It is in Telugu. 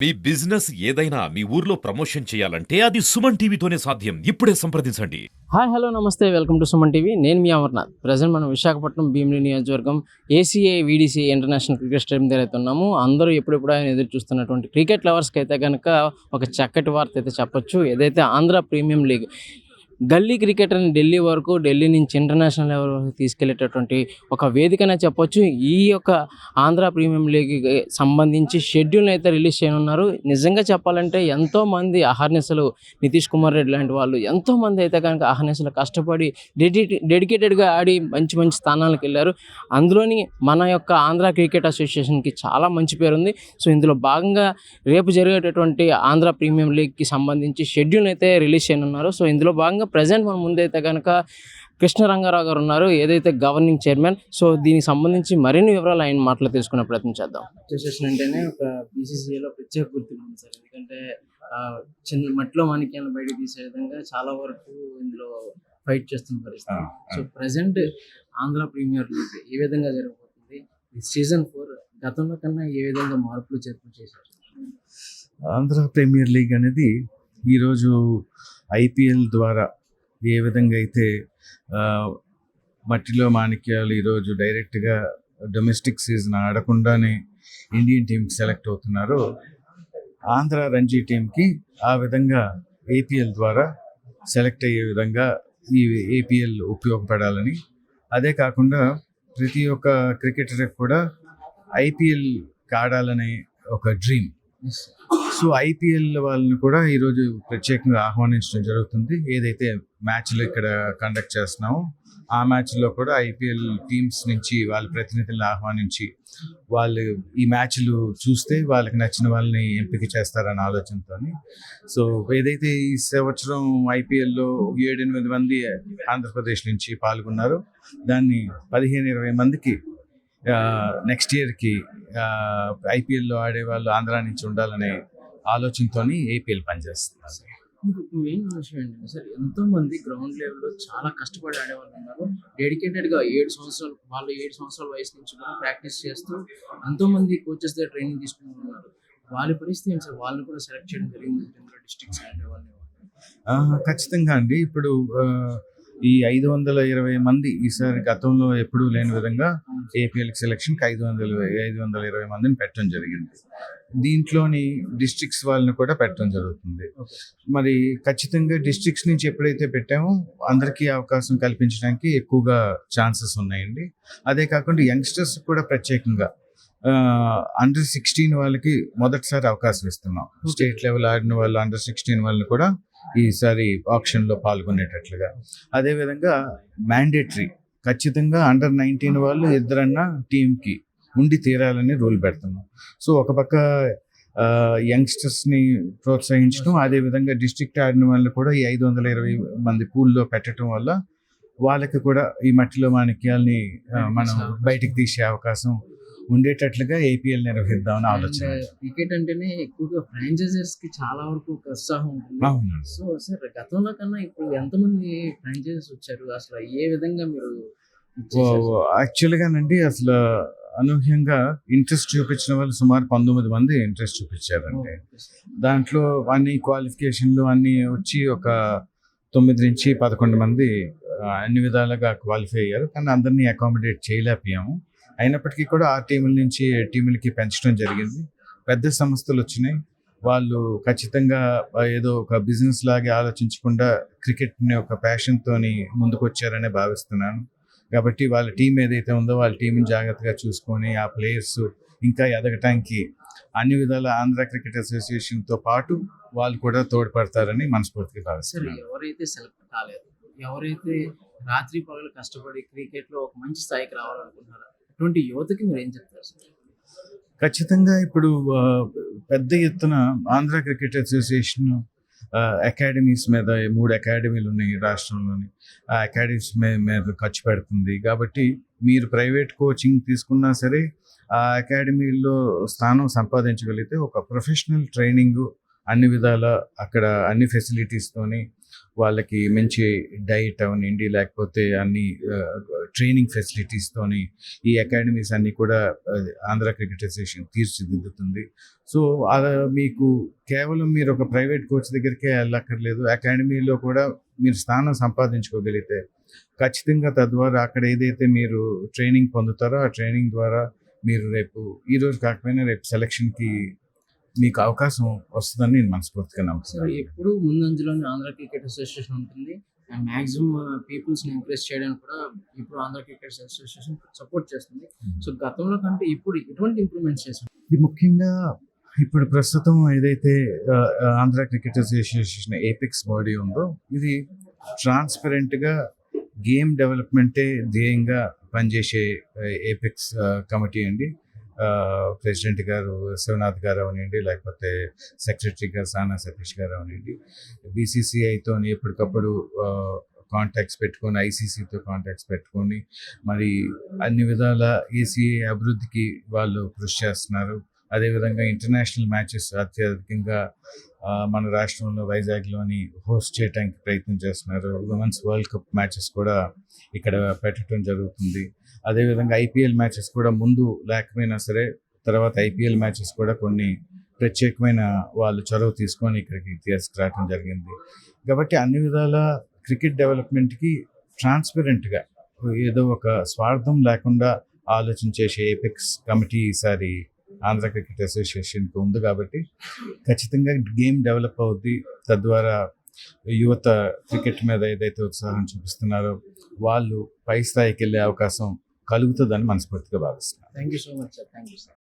మీ బిజినెస్ ఏదైనా మీ ఊర్లో ప్రమోషన్ చేయాలంటే అది సుమన్ టీవీతోనే సాధ్యం. ఇప్పుడే సంప్రదించండి. హాయ్ హలో నమస్తే వెల్కమ్ టు సుమన్ టీవీ. నేను మీ అమర్నాథ్. ప్రజెంట్ మనం విశాఖపట్నం భీమిలి నియోజకవర్గం ACA VDC international cricket stadium దగ్గర అయితే ఉన్నాము. అందరూ ఎప్పుడెప్పుడు ఆయన ఎదురు చూస్తున్నటువంటి క్రికెట్ లవర్స్కి అయితే కనుక ఒక చక్కటి వార్త అయితే చెప్పొచ్చు. ఏదైతే ఆంధ్ర ప్రీమియం లీగ్ గల్లీ క్రికెటర్ని ఢిల్లీ వరకు, ఢిల్లీ నుంచి ఇంటర్నేషనల్ లెవెల్ వరకు తీసుకెళ్లేటటువంటి ఒక వేదికనే చెప్పొచ్చు. ఈ యొక్క ఆంధ్ర ప్రీమియం లీగ్కి సంబంధించి షెడ్యూల్ని అయితే రిలీజ్ చేయనున్నారు. నిజంగా చెప్పాలంటే ఎంతోమంది అహర్నిశలు నితీష్ కుమార్ రెడ్డి లాంటి వాళ్ళు ఎంతోమంది అయితే కనుక అహర్నిశలు కష్టపడి డెడికేటెడ్గా ఆడి మంచి మంచి స్థానాలకు వెళ్ళారు. అందులోని మన యొక్క ఆంధ్ర క్రికెట్ అసోసియేషన్కి చాలా మంచి పేరుంది. సో ఇందులో భాగంగా రేపు జరిగేటటువంటి ఆంధ్ర ప్రీమియం లీగ్కి సంబంధించి షెడ్యూల్ అయితే రిలీజ్ చేయనున్నారు. సో ఇందులో భాగంగా ప్రజెంట్ మన ముందైతే కనుక కృష్ణ రంగారావు గారు ఉన్నారు, ఏదైతే గవర్నింగ్ చైర్మన్. సో దీనికి సంబంధించి మరిన్ని వివరాలు ఆయన మాటలు తెలుసుకునే ప్రయత్నం చేద్దాం. అసోసియేషన్ అంటేనే ఒక బీసీసీఐలో ప్రత్యేక గుర్తింపు ఉంది సార్. ఎందుకంటే చిన్న మట్టిలో మాణిక్యాలను బయటకు తీసే విధంగా చాలా వరకు ఇందులో ఫైట్ చేస్తున్న పరిస్థితి. So present Andhra premier league ఏ విధంగా జరగబోతుంది, సీజన్ 4 గతంలో కన్నా ఏ విధంగా మార్పులు చేర్పులు చేశారు? ఆంధ్ర ప్రీమియర్ లీగ్ అనేది ఈరోజు ఐపీఎల్ ద్వారా ఏ విధంగా అయితే మట్టిలో మాణిక్యాలు ఈరోజు డైరెక్ట్గా డొమెస్టిక్ సీజన్ ఆడకుండానే ఇండియన్ టీంకి సెలెక్ట్ అవుతున్నారో, ఆంధ్ర రంజీ టీంకి ఆ విధంగా ఏపీఎల్ ద్వారా సెలెక్ట్ అయ్యే విధంగా ఈ ఏపీఎల్ ఉపయోగపడాలని, అదే కాకుండా ప్రతి ఒక్క క్రికెటర్కి కూడా ఐపీఎల్ ఆడాలనే ఒక డ్రీమ్. సో ఐపీఎల్ వాళ్ళని కూడా ఈరోజు ప్రత్యేకంగా ఆహ్వానించడం జరుగుతుంది. ఏదైతే మ్యాచ్లు ఇక్కడ కండక్ట్ చేస్తున్నామో ఆ మ్యాచ్లో కూడా ఐపీఎల్ టీమ్స్ నుంచి వాళ్ళ ప్రతినిధులను ఆహ్వానించి వాళ్ళు ఈ మ్యాచ్లు చూస్తే వాళ్ళకి నచ్చిన వాళ్ళని ఎంపిక చేస్తారన్న ఆలోచనతో. సో ఏదైతే ఈ సంవత్సరం ఐపీఎల్లో 7-8 మంది ఆంధ్రప్రదేశ్ నుంచి పాల్గొన్నారో దాన్ని 15-20 మందికి నెక్స్ట్ ఇయర్కి ఐపీఎల్లో ఆడేవాళ్ళు ఆంధ్ర నుంచి ఉండాలనే ఆలోచనతో ఏపీఎల్ పనిచేస్తున్నారు. ఇంకొక మెయిన్ విషయం ఏంటంటే సార్, ఎంతో మంది గ్రౌండ్ లెవెల్లో చాలా కష్టపడి ఆడేవాళ్ళు ఉన్నారు. డెడికేటెడ్గా 7 సంవత్సరాల వయసు నుంచి కూడా ప్రాక్టీస్ చేస్తూ ఎంతో మంది కోచెస్ దగ్గర ట్రైనింగ్ తీసుకుని ఉన్నారు. వాళ్ళ పరిస్థితి ఏంటి సార్? వాళ్ళని కూడా సెలెక్ట్ చేయడం జరిగింది డిస్ట్రిక్ట్స్ ఆడేవాళ్ళని. ఖచ్చితంగా అండి. ఇప్పుడు ఈ 520 మంది ఈసారి గతంలో ఎప్పుడూ లేని విధంగా ఏపీఎల్కి సెలక్షన్కి 520 మందిని పెట్టడం జరిగింది. దీంట్లోని డిస్ట్రిక్ట్స్ వాళ్ళని కూడా పెట్టడం జరుగుతుంది. మరి ఖచ్చితంగా డిస్ట్రిక్ట్స్ నుంచి ఎప్పుడైతే పెట్టామో అందరికీ అవకాశం కల్పించడానికి ఎక్కువగా ఛాన్సెస్ ఉన్నాయండి. అదే కాకుండా యంగ్స్టర్స్ కూడా ప్రత్యేకంగా అండర్ 16 వాళ్ళకి మొదటిసారి అవకాశం ఇస్తున్నాం. స్టేట్ లెవెల్ ఆడిన వాళ్ళు అండర్ 16 వాళ్ళని కూడా ఈసారి ఆప్షన్లో పాల్గొనేటట్లుగా. అదేవిధంగా మ్యాండేటరీ ఖచ్చితంగా అండర్ 19 వాళ్ళు ఇద్దరన్నా టీంకి ఉండి తీరాలని రూల్ పెడుతున్నాం. సో ఒక పక్క యంగ్స్టర్స్ని ప్రోత్సహించడం, అదేవిధంగా డిస్ట్రిక్ట్ ఆడిన వాళ్ళు కూడా ఈ 520 మంది పూల్లో పెట్టడం వల్ల వాళ్ళకి కూడా ఈ మట్టిలో మాణిక్యాల్ని మనం బయటికి తీసే అవకాశం ఉండేటట్లుగా ఏపీఎల్ నిర్వహిద్దామని ఆలోచన. క్రికెట్ అంటేనే ఎక్కువగా ఫ్రాంచైజర్స్ కి చాలా వరకు ఉత్సాహం ఉంటుంది. సో సార్ గతంలో కన్నా ఇప్పుడు ఎంతమంది ఫ్రాంచైజర్స్ వచ్చారు? అసలు ఏ విధంగా మీరు యాక్చువల్గానండి అసలు అనూహ్యంగా ఇంట్రెస్ట్ చూపించిన వాళ్ళు సుమారు 19 మంది ఇంట్రెస్ట్ చూపించారండి. దాంట్లో అన్ని క్వాలిఫికేషన్లు అన్నీ వచ్చి ఒక 9 నుంచి 11 మంది అన్ని విధాలుగా క్వాలిఫై అయ్యారు. కానీ అందరినీ అకామిడేట్ చేయలేకపోయాము. అయినప్పటికీ కూడా 6 టీముల నుంచి 7 టీములకి పెంచడం జరిగింది. పెద్ద సంస్థలు వచ్చినాయి. వాళ్ళు ఖచ్చితంగా ఏదో ఒక బిజినెస్ లాగే ఆలోచించకుండా క్రికెట్ని ఒక ప్యాషన్తోని ముందుకు వచ్చారనే భావిస్తున్నాను. కాబట్టి వాళ్ళ టీం ఏదైతే ఉందో వాళ్ళ టీంని జాగ్రత్తగా చూసుకొని ఆ ప్లేయర్స్ ఇంకా ఎదగటానికి అన్ని విధాల ఆంధ్ర క్రికెట్ అసోసియేషన్తో పాటు వాళ్ళు కూడా తోడ్పడతారని మనస్ఫూర్తిగా భావిస్తున్నారు. ఎవరైతే సెలెక్ట్ కాలేదు, ఎవరైతే రాత్రి పగలు కష్టపడి క్రికెట్లో ఒక మంచి స్థాయికి రావాలనుకుంటున్నారో అటువంటి యువతకి మీరు ఏం చెప్తారు సార్? ఖచ్చితంగా ఇప్పుడు పెద్ద ఎత్తున ఆంధ్ర క్రికెట్ అసోసియేషన్ అకాడమీస్ మీద 3 అకాడమీలు ఉన్నాయి రాష్ట్రంలోని. ఆ అకాడమీస్ మీద ఖర్చు పెడుతుంది. కాబట్టి మీరు ప్రైవేట్ కోచింగ్ తీసుకున్నా సరే ఆ అకాడమీల్లో స్థానం సంపాదించగలిగితే ఒక ప్రొఫెషనల్ ట్రైనింగ్ అన్ని విధాల అక్కడ అన్ని ఫెసిలిటీస్తోని వాళ్ళకి మంచి డైట్ అవనండి, లేకపోతే అన్ని ట్రైనింగ్ ఫెసిలిటీస్తోని ఈ అకాడమీస్ అన్నీ కూడా ఆంధ్ర క్రికెట్ అసోసియేషన్ తీర్చిదిద్దుతుంది. సో మీకు కేవలం మీరు ఒక ప్రైవేట్ కోచ్ దగ్గరికే వెళ్ళక్కర్లేదు, అకాడమీలో కూడా మీరు స్థానం సంపాదించుకోగలిగితే ఖచ్చితంగా తద్వారా అక్కడ ఏదైతే మీరు ట్రైనింగ్ పొందుతారో ఆ ట్రైనింగ్ ద్వారా మీరు రేపు ఈరోజు కాకపోయినా రేపు సెలక్షన్కి మీకు అవకాశం వస్తుందని నేను మనస్ఫూర్తిగా సో నమ్ముతున్నాను. ఎప్పుడు ముందంజలోనే ఆంధ్ర క్రికెట్ అసోసియేషన్ ఉంటుంది అండ్ మాక్సిమం పీపుల్స్ని ఎంకరేజ్ చేయడానికి కూడా ఇప్పుడు ఆంధ్ర క్రికెట్ అసోసియేషన్ సపోర్ట్ చేస్తుంది. సో గతంలో కంటే ఇప్పుడు ఎటువంటి ఇంప్రూవ్మెంట్స్ చేస్తుంది? ఇది ముఖ్యంగా ఇప్పుడు ప్రస్తుతం ఏదైతే Andhra cricket association apex body ఉందో ఇది ట్రాన్స్పరెంట్గా గేమ్ డెవలప్మెంటే ధ్యేయంగా పనిచేసే ఏపెక్స్ కమిటీ అండి. ప్రెసిడెంట్ గారు శివనాథ్ గారు అవనండి, లేకపోతే సెక్రటరీ గారు సానా సతీష్ గారు అవనండి, బీసీసీఐతో ఎప్పటికప్పుడు కాంటాక్ట్స్ పెట్టుకొని, ఐసీసీతో కాంటాక్ట్స్ పెట్టుకొని మరి అన్ని విధాల ఏసీఏ అభివృద్ధికి వాళ్ళు కృషి చేస్తున్నారు. అదేవిధంగా ఇంటర్నేషనల్ మ్యాచెస్ అత్యధికంగా మన రాష్ట్రంలో వైజాగ్లోని హోస్ట్ చేయడానికి ప్రయత్నం చేస్తున్నారు. ఉమెన్స్ వరల్డ్ కప్ మ్యాచెస్ కూడా ఇక్కడ పెట్టడం జరుగుతుంది. అదేవిధంగా ఐపీఎల్ మ్యాచెస్ కూడా ముందు లేకపోయినా సరే తర్వాత ఐపీఎల్ మ్యాచెస్ కూడా కొన్ని ప్రత్యేకమైన వాళ్ళు చొరవ తీసుకొని ఇక్కడికి తీసుకురావడం జరిగింది. కాబట్టి అన్ని విధాల క్రికెట్ డెవలప్మెంట్కి ట్రాన్స్పరెంట్గా ఏదో ఒక స్వార్థం లేకుండా ఆలోచించే ఏపెక్స్ కమిటీ ఈసారి ఆంధ్ర క్రికెట్ అసోసియేషన్కి ఉంది. కాబట్టి ఖచ్చితంగా గేమ్ డెవలప్ అవుద్ది, తద్వారా యువత క్రికెట్ మీద ఏదైతే ఉత్సాహం చూపిస్తున్నారో వాళ్ళు పై స్థాయికి వెళ్ళే అవకాశం కలుగుతుందని మనస్ఫూర్తిగా భావిస్తున్నాను. Thank you so much sir. Thank you sir.